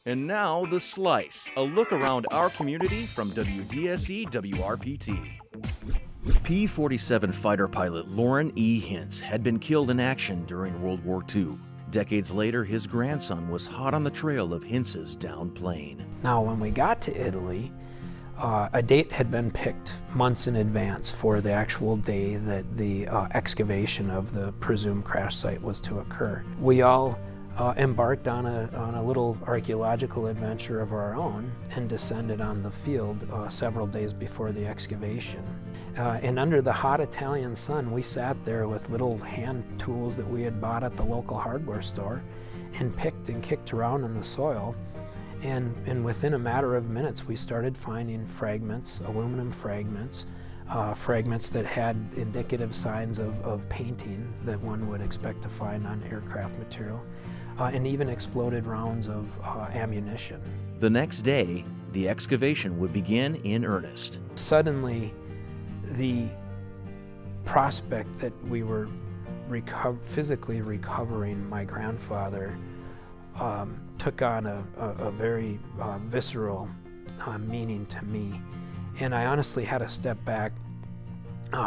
And now, The Slice, a look around our community from WDSE WRPT. P-47 fighter pilot Loren E. Hintz had been killed in action during World War II. Decades later, his grandson was hot on the trail of Hintz's downed plane. Now, when we got to Italy, a date had been picked months in advance for the actual day that the excavation of the presumed crash site was to occur. We all embarked on a little archaeological adventure of our own and descended on the field several days before the excavation. And under the hot Italian sun, we sat there with little hand tools that we had bought at the local hardware store and picked and kicked around in the soil. And within a matter of minutes, we started finding fragments, aluminum fragments, fragments that had indicative signs of painting that one would expect to find on aircraft material, and even exploded rounds of ammunition. The next day, the excavation would begin in earnest. Suddenly, the prospect that we were physically recovering my grandfather took on a very visceral meaning to me. And I honestly had to step back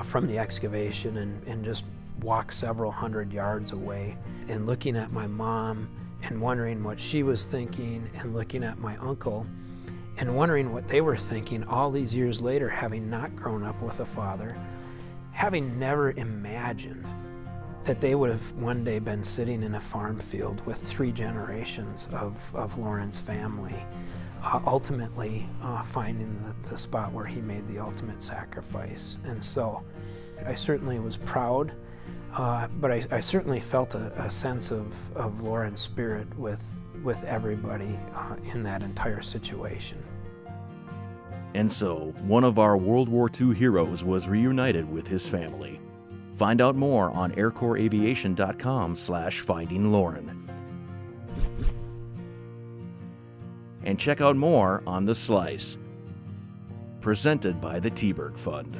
from the excavation and just walk several hundred yards away, and looking at my mom and wondering what she was thinking, and looking at my uncle and wondering what they were thinking all these years later, having not grown up with a father, having never imagined that they would have one day been sitting in a farm field with 3 generations of Loren's family, ultimately finding the spot where he made the ultimate sacrifice. And so I certainly was proud, but I certainly felt a sense of Loren's spirit with everybody in that entire situation. And so, one of our World War II heroes was reunited with his family. Find out more on aircorpsaviation.com/findingloren. And check out more on The Slice, presented by the T-Berg Fund.